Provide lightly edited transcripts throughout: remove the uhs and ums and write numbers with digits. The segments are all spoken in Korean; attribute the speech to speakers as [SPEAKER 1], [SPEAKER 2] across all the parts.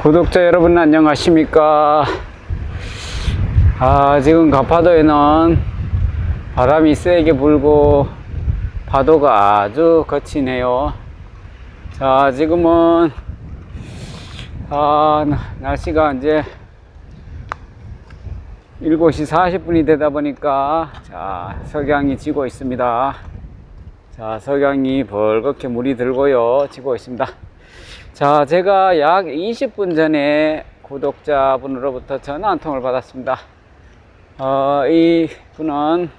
[SPEAKER 1] 구독자 여러분 안녕하십니까. 지금 가파도에는 바람이 세게 불고 파도가 아주 거치네요. 자, 지금은 날씨가 이제 7시 40분이 되다 보니까 석양이 지고 있습니다. 자, 석양이 벌겋게 물이 들고요 지고 있습니다. 자, 제가 약 20분 전에 구독자분으로부터 전화 한 통을 받았습니다. 이 분은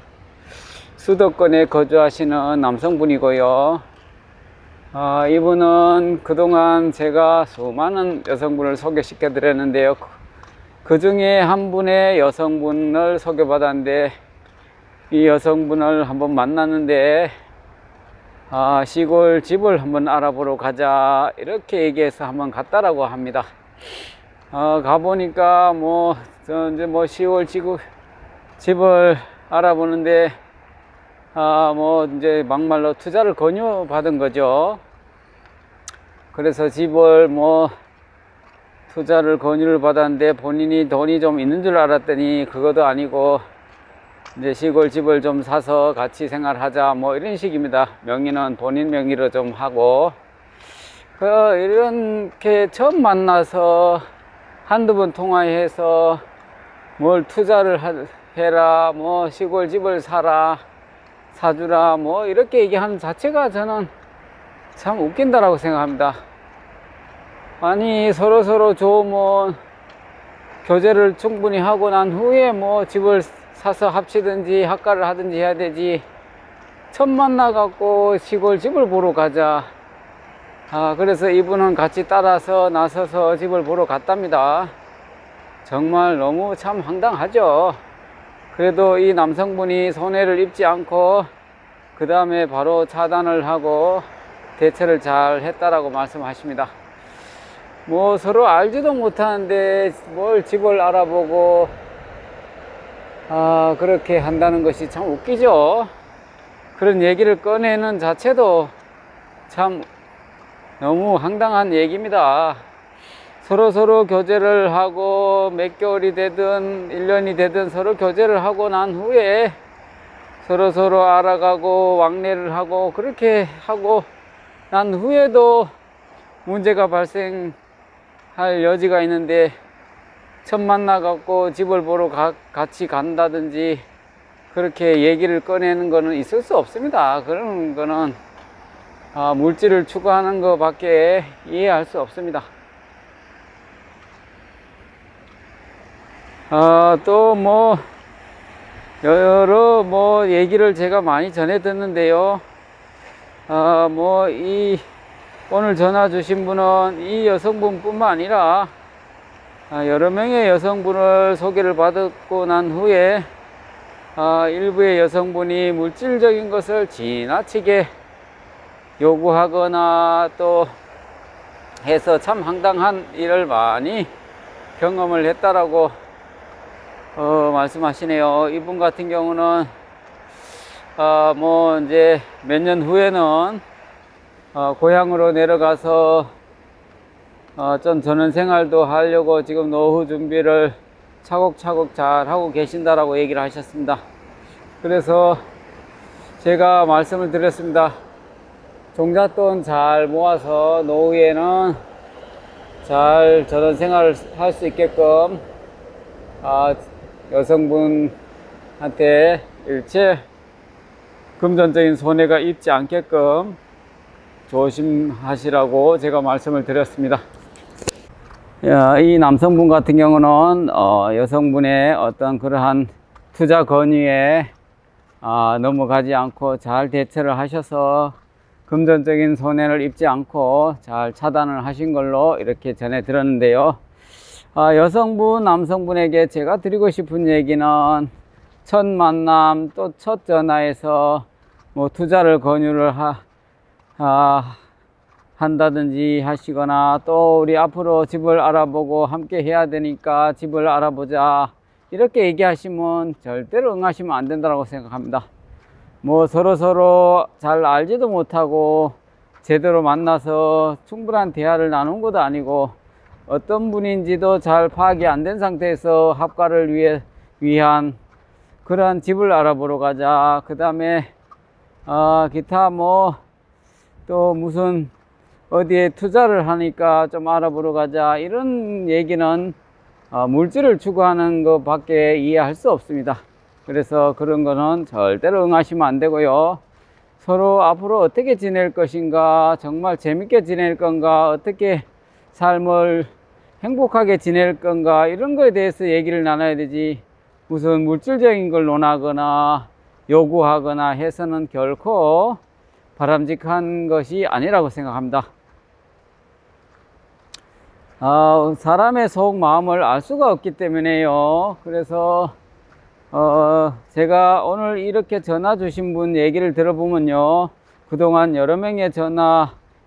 [SPEAKER 1] 수도권에 거주하시는 남성분이고요. 이분은 그동안 제가 수많은 여성분을 소개시켜 드렸는데요. 그 중에 한 분의 여성분을 소개받았는데, 이 여성분을 한번 만났는데, 시골 집을 한번 알아보러 가자 이렇게 얘기해서 한번 갔다라고 합니다. 가보니까 이제 시골 집을 알아보는데 이제 막말로 투자를 권유받은 거죠. 그래서 집을 투자를 권유를 받았는데, 본인이 돈이 좀 있는 줄 알았더니 그것도 아니고 이제 시골 집을 좀 사서 같이 생활하자 이런 식입니다. 명의는 본인 명의로 좀 하고, 이렇게 처음 만나서 한두 번 통화해서 뭘 투자를 해라, 시골 집을 사주라 이렇게 얘기하는 자체가 저는 참 웃긴다라고 생각합니다. 아니, 서로 좋으면 교제를 충분히 하고 난 후에 집을 사서 합치든지 합가를 하든지 해야 되지, 처음 만나갖고 시골 집을 보러 가자. 그래서 이분은 같이 따라서 나서서 집을 보러 갔답니다. 정말 너무 참 황당하죠. 그래도 이 남성분이 손해를 입지 않고 그 다음에 바로 차단을 하고 대처를 잘 했다라고 말씀하십니다. 서로 알지도 못하는데 뭘 집을 알아보고 그렇게 한다는 것이 참 웃기죠. 그런 얘기를 꺼내는 자체도 참 너무 황당한 얘기입니다. 서로 교제를 하고 몇 개월이 되든 1년이 되든 서로 교제를 하고 난 후에 서로 알아가고 왕래를 하고 그렇게 하고 난 후에도 문제가 발생할 여지가 있는데, 처음 만나갖고 집을 보러 같이 간다든지 그렇게 얘기를 꺼내는 거는 있을 수 없습니다. 그런 거는 물질을 추구하는 것 밖에 이해할 수 없습니다. 또 여러 얘기를 제가 많이 전해 듣는데요. 오늘 전화 주신 분은 이 여성분 뿐만 아니라 여러 명의 여성분을 소개를 받고 난 후에 일부의 여성분이 물질적인 것을 지나치게 요구하거나 또 해서 참 황당한 일을 많이 경험을 했다라고 말씀하시네요. 이분 같은 경우는 이제 몇 년 후에는 고향으로 내려가서 좀 전원 생활도 하려고 지금 노후 준비를 차곡차곡 잘 하고 계신다라고 얘기를 하셨습니다. 그래서 제가 말씀을 드렸습니다. 종잣돈 잘 모아서 노후에는 잘 전원 생활을 할 수 있게끔 여성분한테 일체 금전적인 손해가 입지 않게끔 조심하시라고 제가 말씀을 드렸습니다. 이 남성분 같은 경우는 여성분의 어떤 그러한 투자 권유에 넘어가지 않고 잘 대처를 하셔서 금전적인 손해를 입지 않고 잘 차단을 하신 걸로 이렇게 전해 들었는데요. 여성분, 남성분에게 제가 드리고 싶은 얘기는, 첫 만남 또 첫 전화에서 투자를 권유를 한다든지 하시거나, 또 우리 앞으로 집을 알아보고 함께 해야 되니까 집을 알아보자 이렇게 얘기하시면 절대로 응하시면 안 된다고 생각합니다. 서로 잘 알지도 못하고 제대로 만나서 충분한 대화를 나눈 것도 아니고 어떤 분인지도 잘 파악이 안 된 상태에서 합가를 위한 그러한 집을 알아보러 가자. 그 다음에 기타 뭐 또 무슨 어디에 투자를 하니까 좀 알아보러 가자. 이런 얘기는 물질을 추구하는 것 밖에 이해할 수 없습니다. 그래서 그런 거는 절대로 응하시면 안 되고요. 서로 앞으로 어떻게 지낼 것인가, 정말 재밌게 지낼 건가, 어떻게 삶을 행복하게 지낼 건가, 이런 거에 대해서 얘기를 나눠야 되지, 무슨 물질적인 걸 논하거나 요구하거나 해서는 결코 바람직한 것이 아니라고 생각합니다. 사람의 속 마음을 알 수가 없기 때문에요. 그래서 제가 오늘 이렇게 전화 주신 분 얘기를 들어보면요, 그동안 여러 명의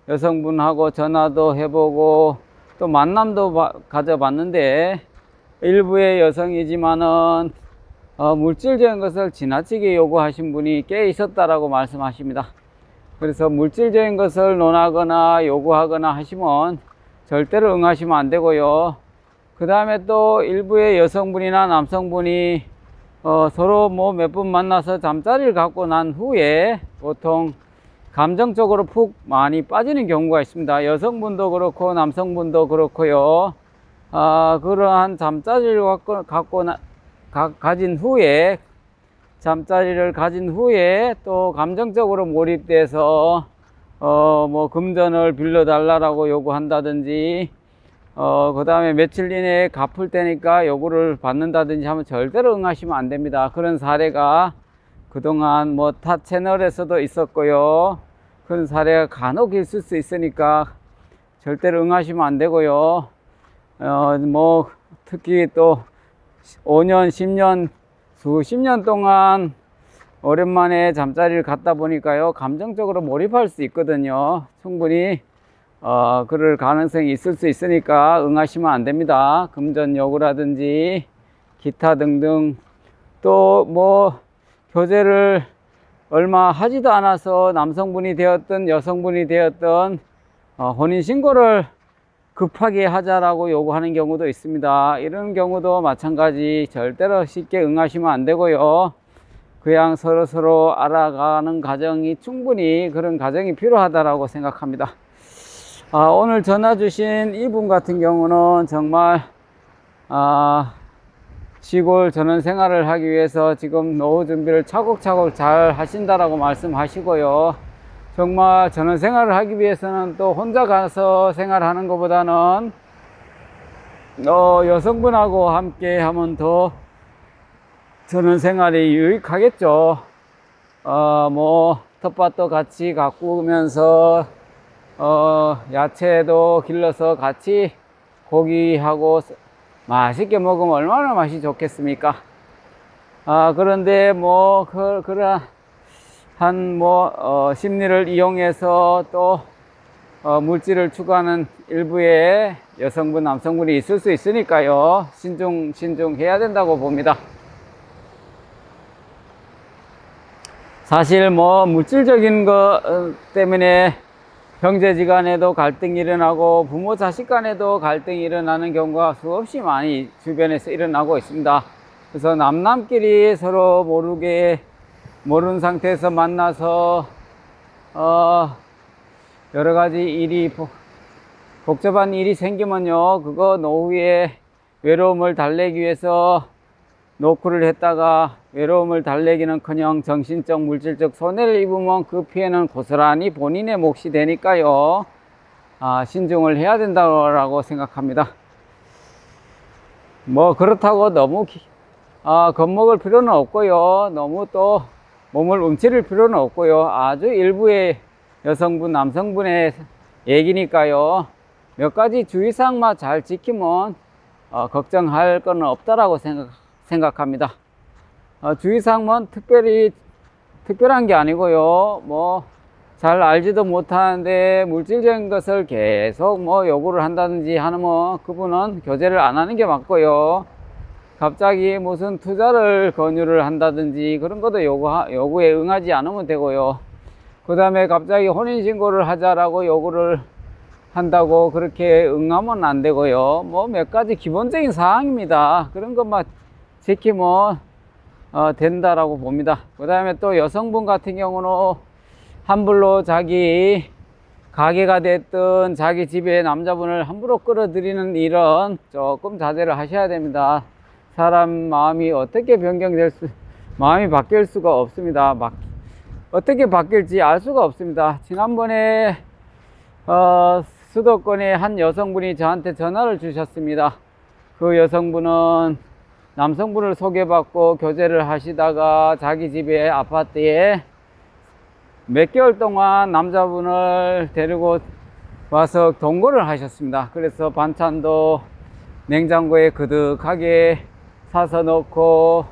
[SPEAKER 1] 여성분하고 전화도 해보고 또 만남도 가져봤는데, 일부의 여성이지만은 물질적인 것을 지나치게 요구하신 분이 꽤 있었다라고 말씀하십니다. 그래서 물질적인 것을 논하거나 요구하거나 하시면 절대로 응하시면 안 되고요. 그 다음에 또 일부의 여성분이나 남성분이 서로 뭐 몇 분 만나서 잠자리를 갖고 난 후에 보통 감정적으로 푹 많이 빠지는 경우가 있습니다. 여성분도 그렇고 남성분도 그렇고요. 그러한 잠자리를 가진 후에, 잠자리를 가진 후에 또 감정적으로 몰입돼서 뭐 금전을 빌려달라고 요구한다든지, 그 다음에 며칠 이내에 갚을 테니까 요구를 받는다든지 하면 절대로 응하시면 안 됩니다. 그런 사례가 그동안 뭐 타 채널에서도 있었고요. 그런 사례가 간혹 있을 수 있으니까 절대로 응하시면 안 되고요. 뭐 특히 또 5년, 10년, 수십 년 동안 오랜만에 잠자리를 갖다 보니까요, 감정적으로 몰입할 수 있거든요. 충분히 그럴 가능성이 있을 수 있으니까 응하시면 안 됩니다. 금전 요구라든지 기타 등등. 또 뭐 교제를 얼마 하지도 않아서 남성분이 되었든 여성분이 되었든 혼인신고를 급하게 하자라고 요구하는 경우도 있습니다. 이런 경우도 마찬가지, 절대로 쉽게 응하시면 안 되고요. 그냥 서로 알아가는 과정이, 충분히 그런 과정이 필요하다라고 생각합니다. 오늘 전화 주신 이분 같은 경우는 정말 시골 전원 생활을 하기 위해서 지금 노후 준비를 차곡차곡 잘 하신다라고 말씀하시고요. 정말 전원 생활을 하기 위해서는 또 혼자 가서 생활하는 것보다는 여성분하고 함께 하면 더 전원 생활이 유익하겠죠. 뭐 텃밭도 같이 가꾸면서 야채도 길러서 같이 고기하고 맛있게 먹으면 얼마나 맛이 좋겠습니까? 그런데 뭐 그러한 심리를 이용해서 또 물질을 추구하는 일부의 여성분, 남성분이 있을 수 있으니까요, 신중해야 된다고 봅니다. 사실 뭐 물질적인 것 때문에 형제지간에도 갈등이 일어나고 부모 자식 간에도 갈등이 일어나는 경우가 수없이 많이 주변에서 일어나고 있습니다. 그래서 남끼리 서로 모르는 상태에서 만나서 여러 가지 복잡한 일이 생기면요, 그거 노후에 외로움을 달래기 위해서 노크를 했다가 외로움을 달래기는커녕 정신적, 물질적 손해를 입으면 그 피해는 고스란히 본인의 몫이 되니까요, 신중을 해야 된다고 생각합니다. 뭐 그렇다고 너무 겁먹을 필요는 없고요, 너무 또 몸을 움츠릴 필요는 없고요. 아주 일부의 여성분, 남성분의 얘기니까요, 몇 가지 주의사항만 잘 지키면 걱정할 건 없다라고 생각합니다. 주의사항은 특별한 게 아니고요, 뭐 잘 알지도 못하는데 물질적인 것을 계속 뭐 요구를 한다든지 하면 그분은 교제를 안 하는 게 맞고요. 갑자기 무슨 투자를 권유를 한다든지 그런 것도 요구에 응하지 않으면 되고요. 그 다음에 갑자기 혼인신고를 하자라고 요구를 한다고 그렇게 응하면 안 되고요. 뭐 몇 가지 기본적인 사항입니다. 그런 것만 지키면 된다라고 봅니다. 그 다음에 또 여성분 같은 경우는 함부로 자기 가게가 됐든 자기 집에 남자분을 함부로 끌어들이는 일은 조금 자제를 하셔야 됩니다. 사람 마음이 어떻게 마음이 바뀔 수가 없습니다. 어떻게 바뀔지 알 수가 없습니다. 지난번에 수도권의 한 여성분이 저한테 전화를 주셨습니다. 그 여성분은 남성분을 소개받고 교제를 하시다가 자기 집에 아파트에 몇 개월 동안 남자분을 데리고 와서 동거를 하셨습니다. 그래서 반찬도 냉장고에 그득하게 사서 넣고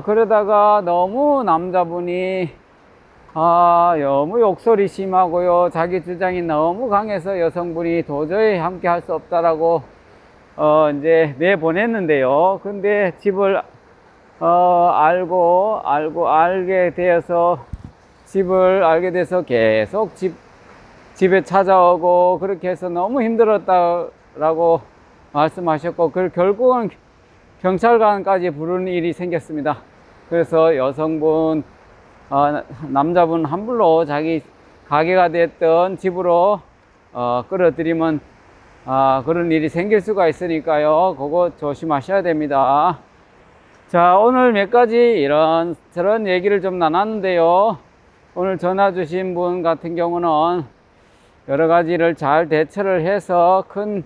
[SPEAKER 1] 그러다가 너무 남자분이 너무 욕설이 심하고요, 자기 주장이 너무 강해서 여성분이 도저히 함께 할 수 없다라고 이제 내보냈는데요. 근데 집을 알게 돼서 계속 집에 찾아오고 그렇게 해서 너무 힘들었다라고 말씀하셨고, 결국은 경찰관까지 부르는 일이 생겼습니다. 그래서 여성분, 남자분 함부로 자기 가게가 됐던 집으로 끌어들이면 그런 일이 생길 수가 있으니까요. 그거 조심하셔야 됩니다. 자, 오늘 몇 가지 저런 얘기를 좀 나눴는데요. 오늘 전화 주신 분 같은 경우는 여러 가지를 잘 대처를 해서 큰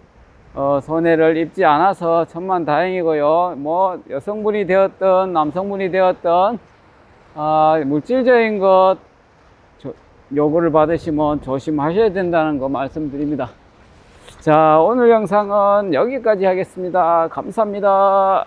[SPEAKER 1] 손해를 입지 않아서 천만다행이고요. 뭐 여성분이 되었든 남성분이 되었든 물질적인 것 요구를 받으시면 조심하셔야 된다는 거 말씀드립니다. 자, 오늘 영상은 여기까지 하겠습니다. 감사합니다.